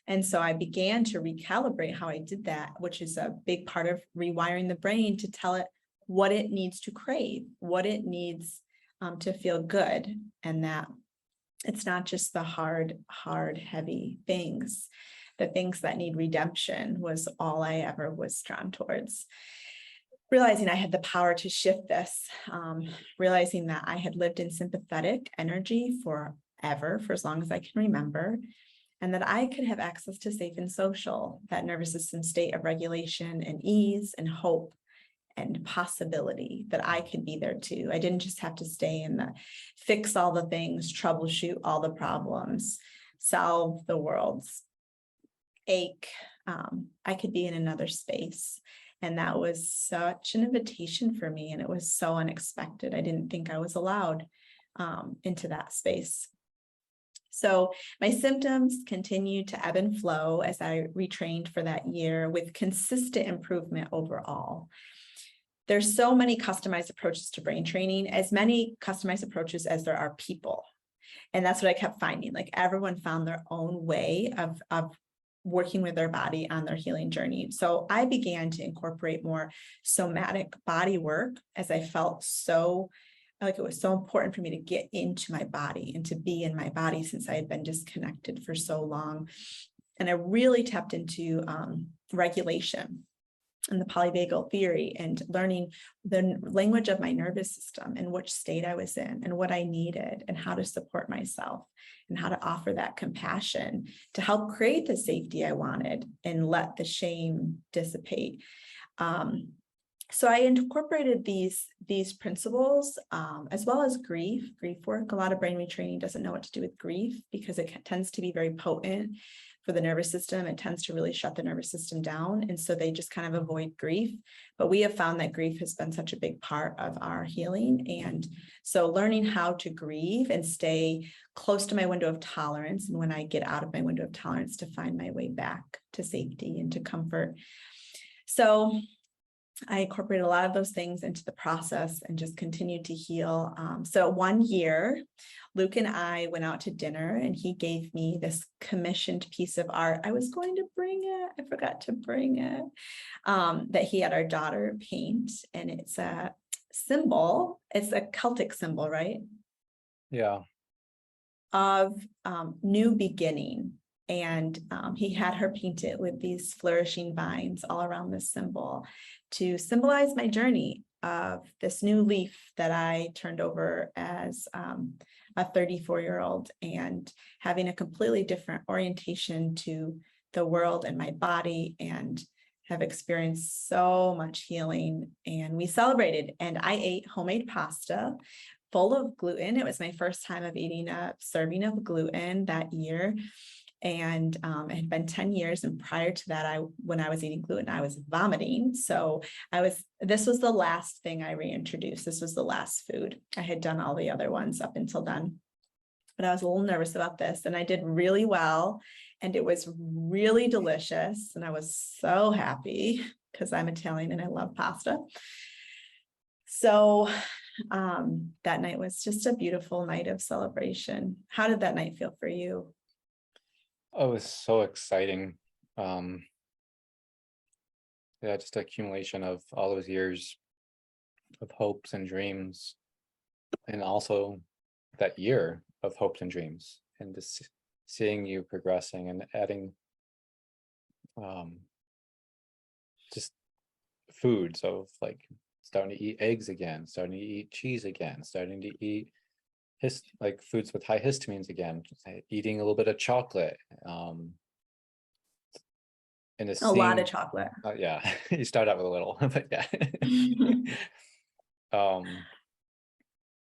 And so I began to recalibrate how I did that, which is a big part of rewiring the brain to tell it what it needs to crave, what it needs to feel good, and that it's not just the hard, heavy things. The things that need redemption was all I ever was drawn towards. realizing I had the power to shift this, realizing that I had lived in sympathetic energy forever, for as long as I can remember, and that I could have access to safe and social, that nervous system state of regulation and ease and hope and possibility, that I could be there too. I didn't just have to stay in the fix all the things, troubleshoot all the problems, solve the world's ache. I could be in another space. And that was such an invitation for me. And it was so unexpected. I didn't think I was allowed into that space. So my symptoms continued to ebb and flow as I retrained for that year, with consistent improvement overall. There's so many customized approaches to brain training, as many customized approaches as there are people. And that's what I kept finding. Like, everyone found their own way of working with their body on their healing journey. So I began to incorporate more somatic body work, as I felt so like it was so important for me to get into my body and to be in my body, since I had been disconnected for so long. And I really tapped into regulation and the polyvagal theory, and learning the language of my nervous system and which state I was in and what I needed and how to support myself and how to offer that compassion to help create the safety I wanted and let the shame dissipate. So I incorporated these principles, as well as grief work. A lot of brain retraining doesn't know what to do with grief, because it tends to be very potent for the nervous system. It tends to really shut the nervous system down. And so they just kind of avoid grief. But we have found that grief has been such a big part of our healing. And so learning how to grieve and stay close to my window of tolerance, and when I get out of my window of tolerance, to find my way back to safety and to comfort. So I incorporated a lot of those things into the process and just continued to heal. So one year, Luke and I went out to dinner, and he gave me this commissioned piece of art. I was going to bring it. I forgot to bring it. That he had our daughter paint, and it's a symbol. It's a Celtic symbol, right?
Yeah.
Of new beginning. And he had her paint it with these flourishing vines all around this symbol, to symbolize my journey of this new leaf that I turned over as a 34-year-old, and having a completely different orientation to the world and my body, and have experienced so much healing. And we celebrated, and I ate homemade pasta full of gluten. It was my first time of eating a serving of gluten that year. And it had been 10 years. And prior to that, when I was eating gluten, I was vomiting. So this was the last thing I reintroduced. This was the last food. I had done all the other ones up until then, but I was a little nervous about this, and I did really well. And it was really delicious. And I was so happy, because I'm Italian and I love pasta. So that night was just a beautiful night of celebration. How did that night feel for you?
Oh, it was so exciting. Yeah, just accumulation of all those years of hopes and dreams, and also that year of hopes and dreams, and just seeing you progressing and adding just foods of like starting to eat eggs again, starting to eat cheese again, starting to eat like foods with high histamines again, eating a little bit of chocolate, and
A lot of chocolate.
Yeah, you start out with a little, but yeah.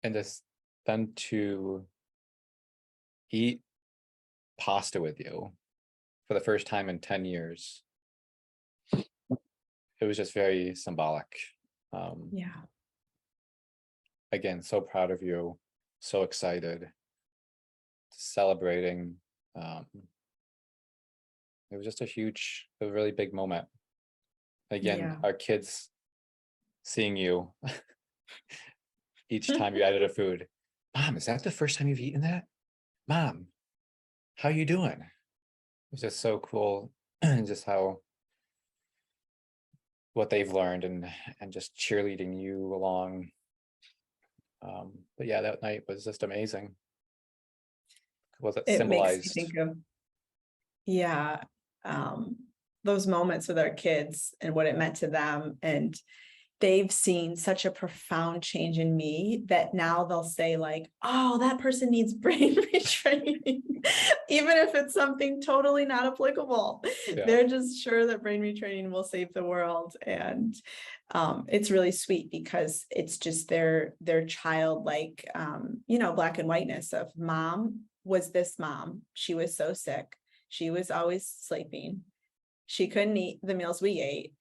And just then to eat pasta with you for the first time in 10 years, it was just very symbolic.
Yeah.
Again, so proud of you, so excited, celebrating. It was just a really big moment. Again,
Yeah.
our kids seeing you each time you added a food. Mom, is that the first time you've eaten that? Mom, how you doing? It was just so cool, and just what they've learned, and just cheerleading you along. But yeah, that night was just amazing. Was it symbolized?
Makes me think of, those moments with our kids and what it meant to them, and they've seen such a profound change in me that now they'll say like, oh, that person needs brain retraining, even if it's something totally not applicable.
Yeah.
They're just sure that brain retraining will save the world. And it's really sweet because it's just their childlike, black and whiteness of mom was this mom. She was so sick. She was always sleeping. She couldn't eat the meals we ate.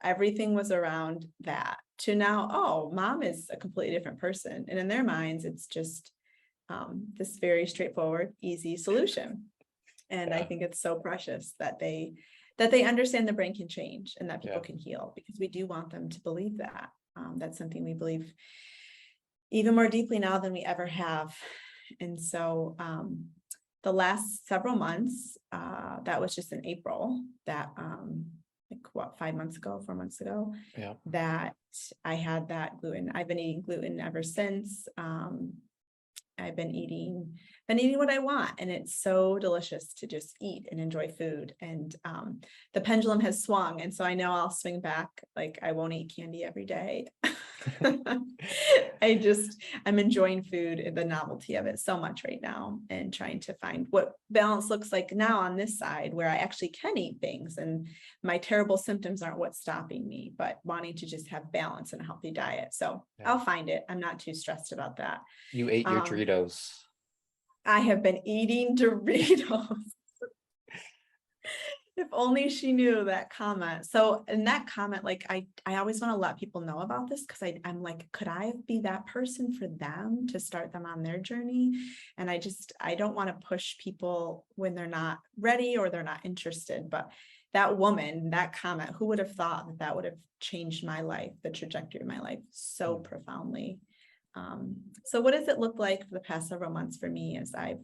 Everything was around that, to now, oh, mom is a completely different person. And in their minds, it's just this very straightforward, easy solution. And I think it's so precious that they understand the brain can change and that people can heal, because we do want them to believe that. That's something we believe even more deeply now than we ever have. And so the last several months, that was just in April, that 4 months ago, that I had that gluten. I've been eating gluten ever since. I've been eating what I want, and it's so delicious to just eat and enjoy food. And the pendulum has swung, and so I know I'll swing back. Like, I won't eat candy every day. I'm enjoying food and the novelty of it so much right now, and trying to find what balance looks like now on this side, where I actually can eat things and my terrible symptoms aren't what's stopping me, but wanting to just have balance and a healthy diet. So I'll find it. I'm not too stressed about that.
You ate your Doritos.
I have been eating Doritos. If only she knew that comment. So in that comment, like I always want to let people know about this, because I'm like, could I be that person for them to start them on their journey? And I don't want to push people when they're not ready or they're not interested. But that woman, that comment, who would have thought that would have changed my life, the trajectory of my life so profoundly? So what does it look like for the past several months for me as I've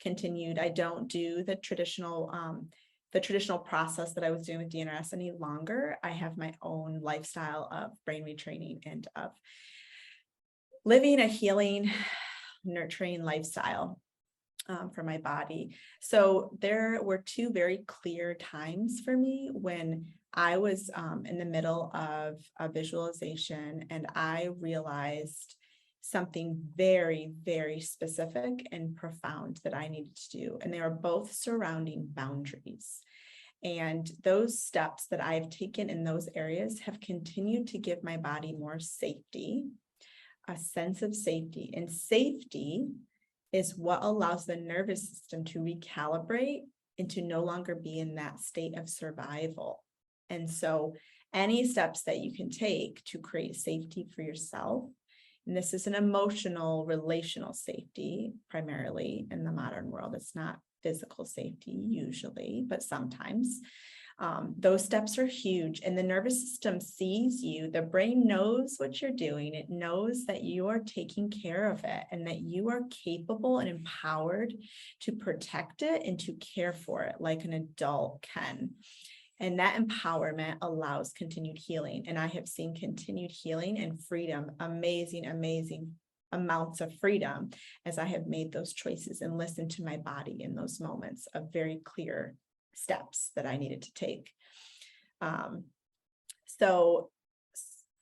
continued? I don't do the traditional process that I was doing with DNRS any longer. I have my own lifestyle of brain retraining and of living a healing, nurturing lifestyle for my body. So there were two very clear times for me when I was in the middle of a visualization, and I realized something very, very specific and profound that I needed to do. And they are both surrounding boundaries. And those steps that I've taken in those areas have continued to give my body more safety, a sense of safety. And safety is what allows the nervous system to recalibrate and to no longer be in that state of survival. And so any steps that you can take to create safety for yourself, and this is an emotional, relational safety, primarily in the modern world. It's not physical safety usually, but sometimes. Those steps are huge, and the nervous system sees you. The brain knows what you're doing. It knows that you are taking care of it and that you are capable and empowered to protect it and to care for it like an adult can. And that empowerment allows continued healing. And I have seen continued healing and freedom, amazing, amazing amounts of freedom, as I have made those choices and listened to my body in those moments of very clear steps that I needed to take. So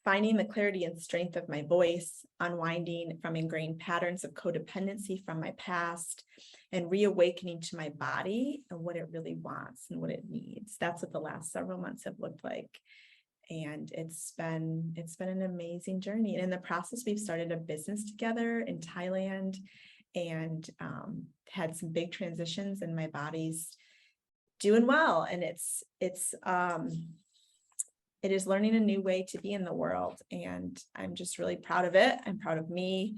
finding the clarity and strength of my voice, unwinding from ingrained patterns of codependency from my past, and reawakening to my body and what it really wants and what it needs. That's what the last several months have looked like. And it's been an amazing journey. And in the process, we've started a business together in Thailand, and had some big transitions, and my body's doing well. And it is learning a new way to be in the world. And I'm just really proud of it. I'm proud of me.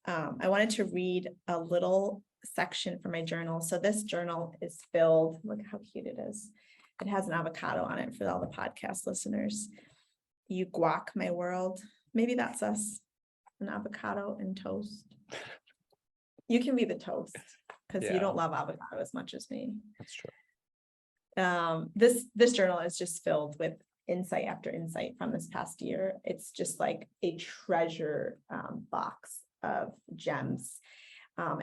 I wanted to read a little section from my journal. So this journal is filled, look how cute it is. It has an avocado on it for all the podcast listeners. You guac my world. Maybe that's us, an avocado and toast. You can be the toast, because you don't love avocado as much as me.
That's true.
This journal is just filled with insight after insight from this past year. It's just like a treasure box of gems.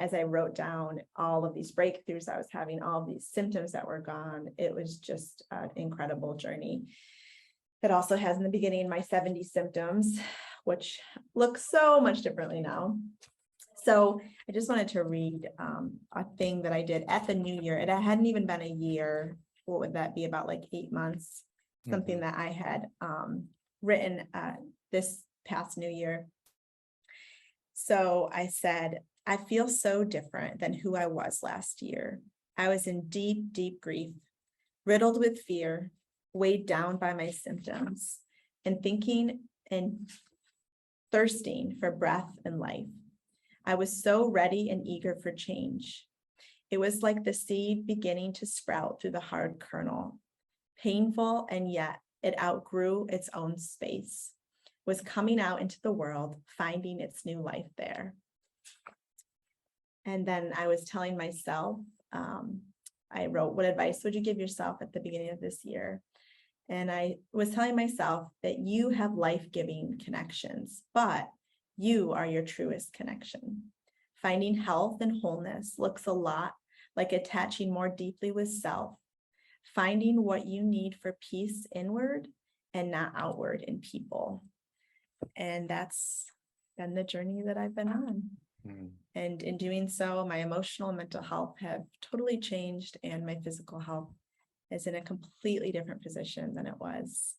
As I wrote down all of these breakthroughs I was having, all of these symptoms that were gone, it was just an incredible journey It also has in the beginning my 70 symptoms, which look so much differently now. So I just wanted to read a thing that I did at the new year. It hadn't even been a year. What would that be? About like 8 months, something that I had written this past new year. So I said, I feel so different than who I was last year. I was in deep, deep grief, riddled with fear, weighed down by my symptoms, and thinking and thirsting for breath and life. I was so ready and eager for change. It was like the seed beginning to sprout through the hard kernel. Painful, and yet it outgrew its own space, was coming out into the world, finding its new life there. And then I was telling myself, I wrote, what advice would you give yourself at the beginning of this year? And I was telling myself that you have life-giving connections, but you are your truest connection. Finding health and wholeness looks a lot like attaching more deeply with self, finding what you need for peace inward and not outward in people. And that's been the journey that I've been on. And in doing so, my emotional and mental health have totally changed, and my physical health is in a completely different position than it was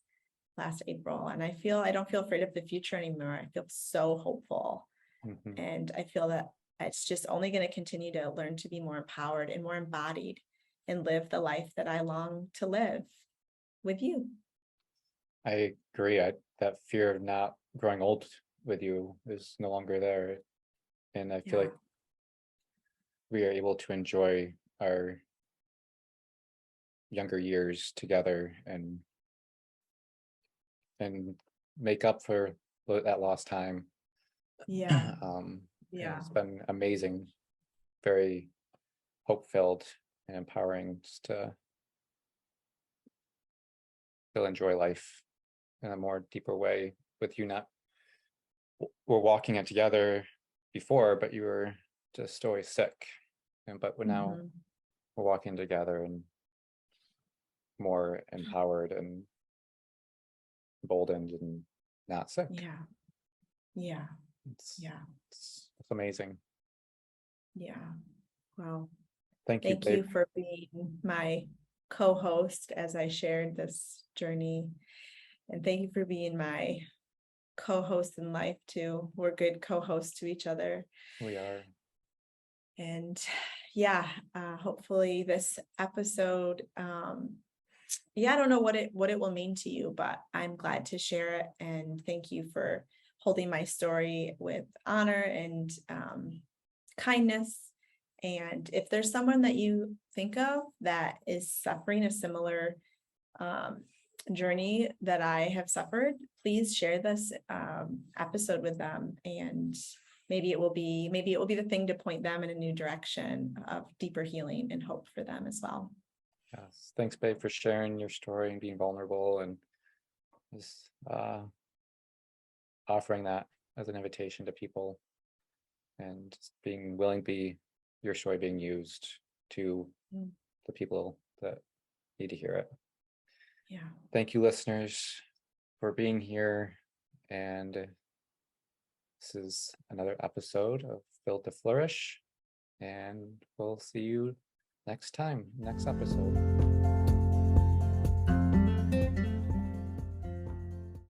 last April. And I don't feel afraid of the future anymore. I feel so hopeful. And I feel that it's just only going to continue to learn to be more empowered and more embodied and live the life that I long to live with you.
I agree. That fear of not growing old with you is no longer there. And I feel like we are able to enjoy our younger years together and make up for that lost time.
Yeah.
It's been amazing, very hope-filled and empowering just to still enjoy life in a more deeper way with you. We're walking it together before, but you were just always sick, but now we're walking together and more empowered and emboldened and not sick. It's amazing.
Well,
thank you
for being my co-host as I shared this journey, and thank you for being my co-host in life too. We're good co-hosts to each other.
We are.
And hopefully this episode, I don't know what it will mean to you, but I'm glad to share it. And thank you for holding my story with honor and kindness. And if there's someone that you think of that is suffering a similar journey that I have suffered, please share this episode with them, and maybe it will be the thing to point them in a new direction of deeper healing and hope for them as well.
Yes, thanks, babe, for sharing your story and being vulnerable, and just offering that as an invitation to people, and just being willing to be your story being used to the people that need to hear it. Thank you, listeners, for being here. And this is another episode of Built to Flourish, and we'll see you next episode.